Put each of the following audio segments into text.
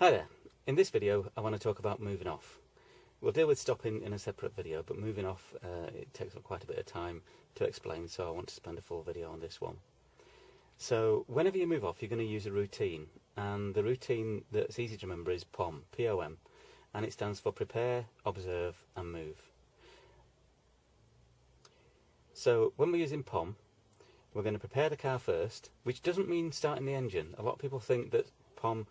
Hi there. In this video I want to talk about moving off. We'll deal with stopping in a separate video, but moving off it takes up quite a bit of time to explain, so I want to spend a full video on this one. So whenever you move off, you're going to use a routine, and the routine that's easy to remember is POM, P-O-M, and it stands for Prepare, Observe and Move. So when we're using POM, we're going to prepare the car first, which doesn't mean starting the engine. A lot of people think that POM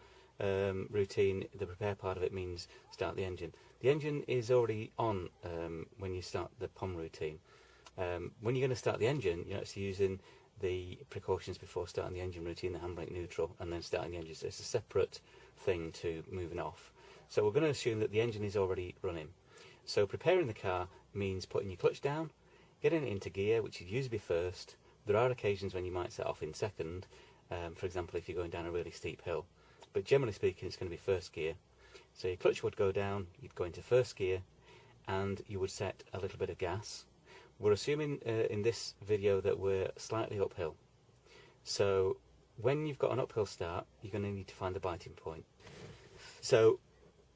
routine, the prepare part of it means start the engine. The engine is already on when you start the POM routine. When you're going to start the engine, you're actually using the precautions before starting the engine routine, the handbrake neutral, and then starting the engine. So it's a separate thing to moving off. So we're going to assume that the engine is already running. So preparing the car means putting your clutch down, getting it into gear, which would usually be first. There are occasions when you might set off in second, for example if you're going down a really steep hill. But generally speaking, it's going to be first gear. So your clutch would go down, you'd go into first gear, and you would set a little bit of gas. We're assuming in this video that we're slightly uphill. So when you've got an uphill start, you're going to need to find the biting point. So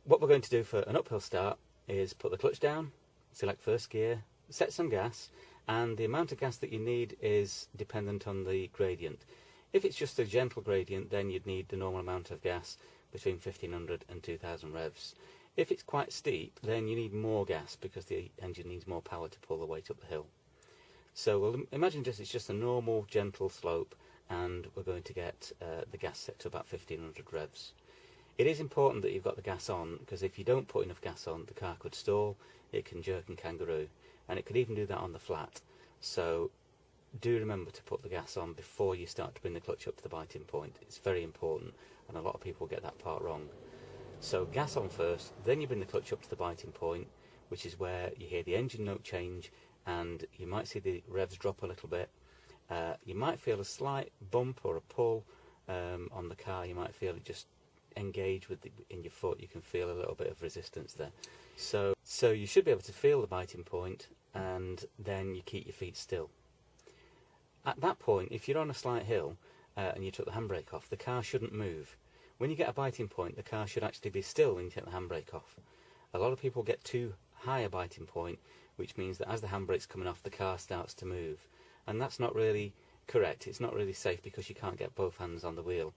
what we're going to do for an uphill start is put the clutch down, select first gear, set some gas, and the amount of gas that you need is dependent on the gradient. If it's just a gentle gradient, then you'd need the normal amount of gas between 1500 and 2000 revs. If it's quite steep, then you need more gas because the engine needs more power to pull the weight up the hill. So we'll imagine it's just a normal gentle slope, and we're going to get the gas set to about 1500 revs. It is important that you've got the gas on, because if you don't put enough gas on, the car could stall, it can jerk and kangaroo, and it could even do that on the flat. So do remember to put the gas on before you start to bring the clutch up to the biting point. It's very important, and a lot of people get that part wrong. So gas on first, then you bring the clutch up to the biting point, which is where you hear the engine note change, and you might see the revs drop a little bit. You might feel a slight bump or a pull on the car. You might feel it just engage in your foot. You can feel a little bit of resistance there. So you should be able to feel the biting point, and then you keep your feet still. At that point, if you're on a slight hill and you took the handbrake off, the car shouldn't move. When you get a biting point, the car should actually be still when you take the handbrake off. A lot of people get too high a biting point, which means that as the handbrake's coming off, the car starts to move. And that's not really correct. It's not really safe, because you can't get both hands on the wheel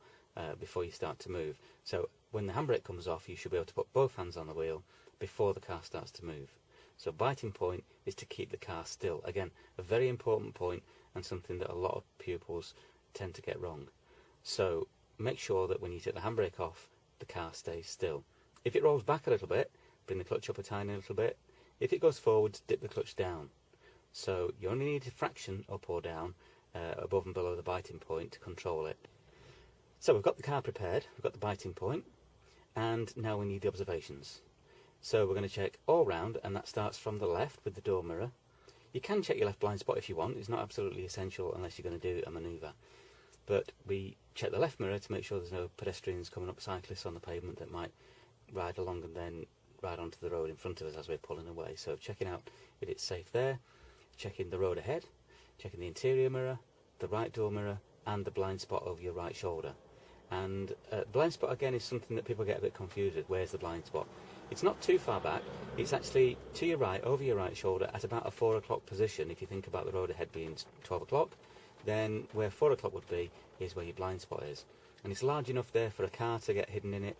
before you start to move. So when the handbrake comes off, you should be able to put both hands on the wheel before the car starts to move. So biting point is to keep the car still. Again, a very important point, and something that a lot of pupils tend to get wrong. So make sure that when you take the handbrake off, the car stays still. If it rolls back a little bit, bring the clutch up a tiny little bit. If it goes forwards, dip the clutch down. So you only need a fraction up or down above and below the biting point to control it. So we've got the car prepared, we've got the biting point, and now we need the observations. So we're going to check all round, and that starts from the left with the door mirror. You can check your left blind spot if you want. It's not absolutely essential unless you're going to do a manoeuvre. But we check the left mirror to make sure there's no pedestrians coming up, cyclists on the pavement that might ride along and then ride onto the road in front of us as we're pulling away. So checking out if it's safe there, checking the road ahead, checking the interior mirror, the right door mirror, and the blind spot over your right shoulder. And blind spot again is something that people get a bit confused with. Where's the blind spot? It's not too far back. It's actually to your right, over your right shoulder, at about a 4 o'clock position. If you think about the road ahead being 12 o'clock, then where 4 o'clock would be is where your blind spot is. And it's large enough there for a car to get hidden in it,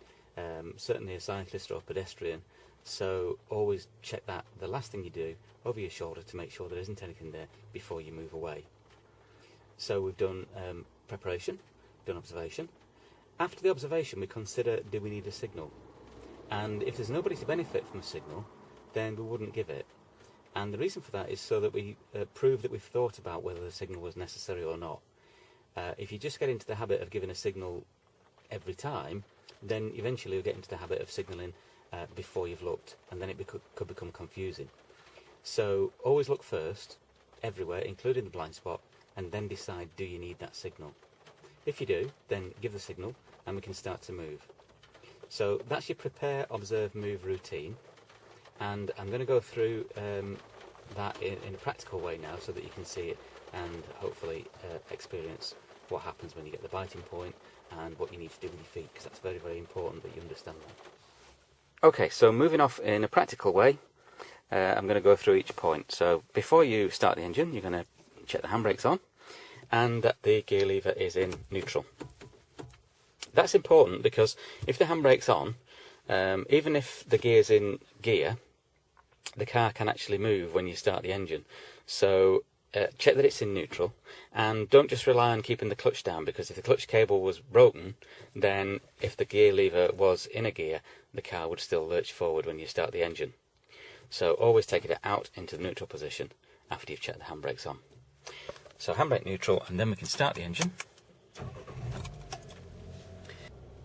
certainly a cyclist or a pedestrian. So always check that, the last thing you do, over your shoulder, to make sure there isn't anything there before you move away. So we've done preparation, done observation. After the observation, we consider, do we need a signal? And if there's nobody to benefit from a signal, then we wouldn't give it. And the reason for that is so that we prove that we've thought about whether the signal was necessary or not. If you just get into the habit of giving a signal every time, then eventually you'll get into the habit of signalling before you've looked, and then it could become confusing. So always look first, everywhere, including the blind spot, and then decide, do you need that signal? If you do, then give the signal, and we can start to move. So that's your prepare, observe, move routine, and I'm going to go through that in a practical way now so that you can see it and hopefully experience what happens when you get the biting point and what you need to do with your feet, because that's very, very important that you understand that. Okay, so moving off in a practical way, I'm going to go through each point. So before you start the engine, you're going to check the handbrake's on and that the gear lever is in neutral. That's important because if the handbrake's on, even if the gear's in gear, the car can actually move when you start the engine. So check that it's in neutral, and don't just rely on keeping the clutch down, because if the clutch cable was broken, then if the gear lever was in a gear, the car would still lurch forward when you start the engine. So always take it out into the neutral position after you've checked the handbrake's on. So handbrake neutral, and then we can start the engine.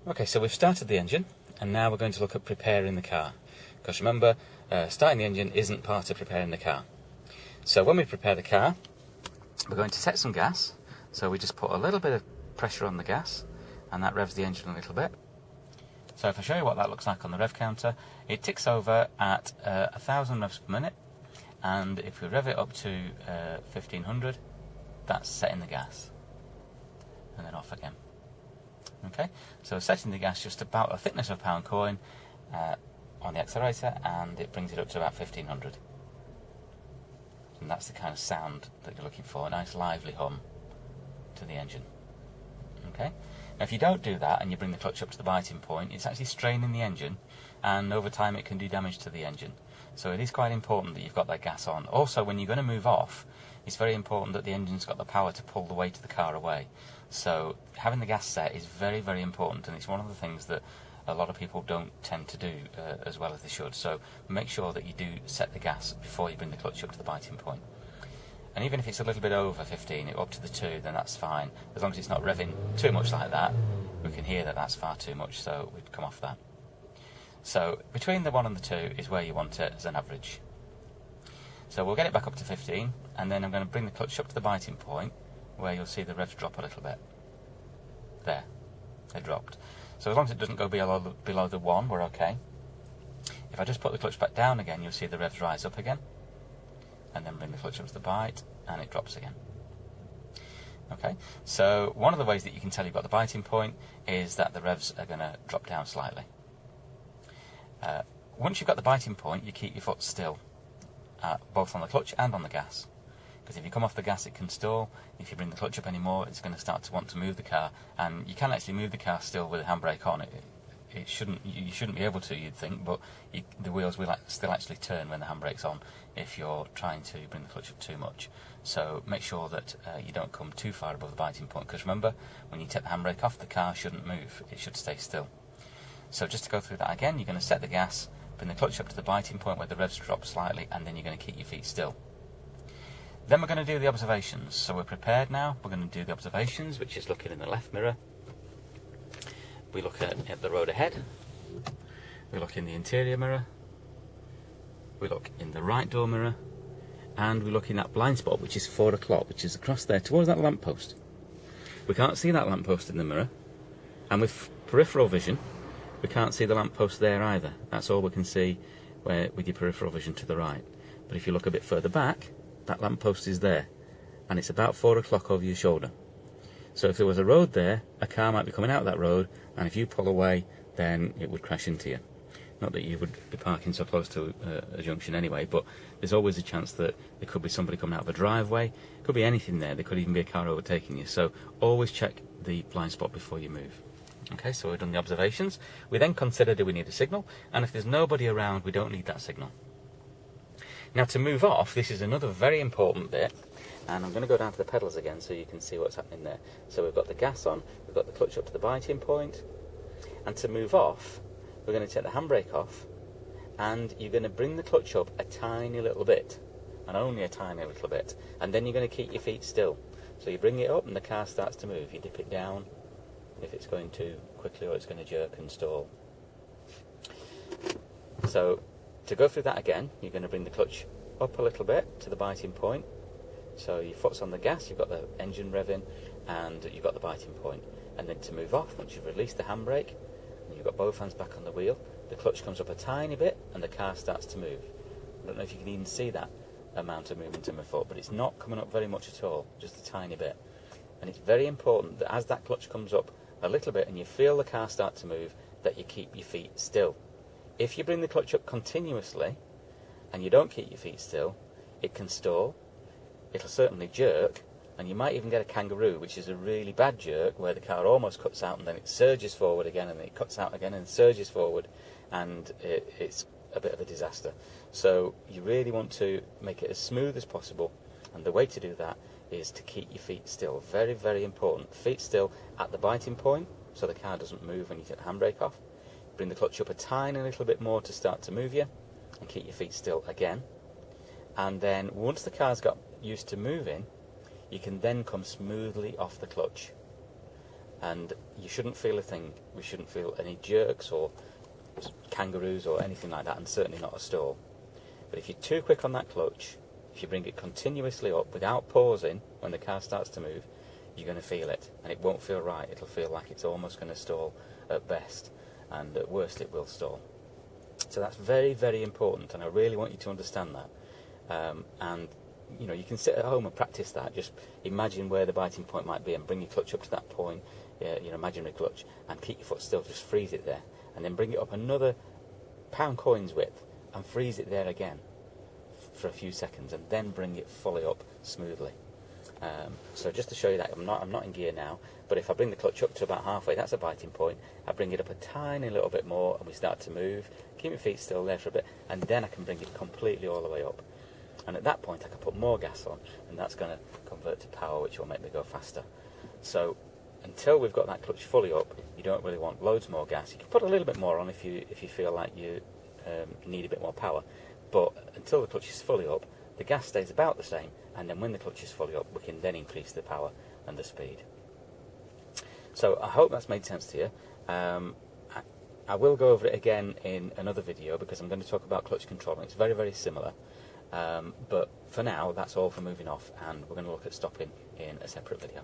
Okay, so we've started the engine, and now we're going to look at preparing the car. Because remember, starting the engine isn't part of preparing the car. So when we prepare the car, we're going to set some gas. So we just put a little bit of pressure on the gas, and that revs the engine a little bit. So if I show you what that looks like on the rev counter, it ticks over at 1,000 revs per minute, and if we rev it up to 1,500, that's setting the gas, and then off again. Okay, so setting the gas just about a thickness of a pound coin on the accelerator, and it brings it up to about 1,500. And that's the kind of sound that you're looking for, a nice lively hum to the engine. Okay, now if you don't do that and you bring the clutch up to the biting point, it's actually straining the engine, and over time it can do damage to the engine. So it is quite important that you've got that gas on. Also, when you're going to move off, it's very important that the engine's got the power to pull the weight of the car away. So having the gas set is very, very important, and it's one of the things that a lot of people don't tend to do as well as they should. So make sure that you do set the gas before you bring the clutch up to the biting point. And even if it's a little bit over 15, up to the 2, then that's fine. As long as it's not revving too much like that, we can hear that that's far too much, so we'd come off that. So between the 1 and the 2 is where you want it as an average. So we'll get it back up to 15, and then I'm going to bring the clutch up to the biting point, where you'll see the revs drop a little bit. There, they dropped. So as long as it doesn't go below the 1, we're okay. If I just put the clutch back down again, you'll see the revs rise up again, and then bring the clutch up to the bite, and it drops again. Okay, so one of the ways that you can tell you've got the biting point is that the revs are going to drop down slightly. Once you've got the biting point, you keep your foot still, both on the clutch and on the gas. Because if you come off the gas, it can stall. If you bring the clutch up anymore, it's going to start to want to move the car, and you can actually move the car still with the handbrake on. You shouldn't be able to, you'd think, but the wheels will still actually turn when the handbrake's on if you're trying to bring the clutch up too much. So make sure that you don't come too far above the biting point, because remember, when you take the handbrake off, the car shouldn't move, it should stay still. So just to go through that again, you're going to set the gas, bring the clutch up to the biting point where the revs drop slightly, and then you're going to keep your feet still. Then we're going to do the observations. So we're prepared now. We're going to do the observations, which is looking in the left mirror. We look at the road ahead. We look in the interior mirror. We look in the right door mirror. And we look in that blind spot, which is 4 o'clock, which is across there towards that lamppost. We can't see that lamppost in the mirror. And with peripheral vision, we can't see the lamppost there either. That's all we can see with your peripheral vision to the right. But if you look a bit further back, that lamppost is there, and it's about 4 o'clock over your shoulder. So if there was a road there, a car might be coming out of that road, and if you pull away, then it would crash into you. Not that you would be parking so close to a junction anyway, but there's always a chance that there could be somebody coming out of a driveway. Could be anything there. There could even be a car overtaking you. So always check the blind spot before you move. Okay, so we've done the observations. We then consider, do we need a signal? And if there's nobody around, we don't need that signal. Now to move off, this is another very important bit, and I'm going to go down to the pedals again so you can see what's happening there. So we've got the gas on, we've got the clutch up to the biting point, and to move off, we're going to take the handbrake off, and you're going to bring the clutch up a tiny little bit, and only a tiny little bit, and then you're going to keep your feet still. So you bring it up and the car starts to move. You dip it down if it's going too quickly or it's going to jerk and stall. So to go through that again, you're going to bring the clutch up a little bit to the biting point. So your foot's on the gas, you've got the engine revving, and you've got the biting point. And then to move off, once you've released the handbrake, and you've got both hands back on the wheel, the clutch comes up a tiny bit and the car starts to move. I don't know if you can even see that amount of movement in my foot, but it's not coming up very much at all, just a tiny bit. And it's very important that as that clutch comes up a little bit and you feel the car start to move, that you keep your feet still. If you bring the clutch up continuously and you don't keep your feet still, it can stall, it'll certainly jerk, and you might even get a kangaroo, which is a really bad jerk where the car almost cuts out and then it surges forward again and then it cuts out again and surges forward, and it's a bit of a disaster. So you really want to make it as smooth as possible, and the way to do that is to keep your feet still. Very, very important. Feet still at the biting point so the car doesn't move when you take the handbrake off. Bring the clutch up a tiny little bit more to start to move you, and keep your feet still again. And then once the car's got used to moving, you can then come smoothly off the clutch. And you shouldn't feel a thing. We shouldn't feel any jerks or kangaroos or anything like that, and certainly not a stall. But if you're too quick on that clutch, if you bring it continuously up without pausing when the car starts to move, you're going to feel it, and it won't feel right. It'll feel like it's almost going to stall at best, and at worst it will stall. So that's very, very important, and I really want you to understand that. And you know, you can sit at home and practice that. Just imagine where the biting point might be and bring your clutch up to that point, imaginary clutch, and keep your foot still, just freeze it there, and then bring it up another pound coin's width and freeze it there again for a few seconds, and then bring it fully up smoothly. So just to show you that, I'm not in gear now, but if I bring the clutch up to about halfway, that's a biting point, I bring it up a tiny little bit more and we start to move, keep my feet still there for a bit, and then I can bring it completely all the way up. And at that point I can put more gas on, and that's going to convert to power, which will make me go faster. So until we've got that clutch fully up, you don't really want loads more gas. You can put a little bit more on if you feel like you need a bit more power, but until the clutch is fully up, the gas stays about the same, and then when the clutch is fully up, we can then increase the power and the speed. So I hope that's made sense to you. I will go over it again in another video, because I'm going to talk about clutch control, and it's very, very similar. But for now, that's all for moving off, and we're going to look at stopping in a separate video.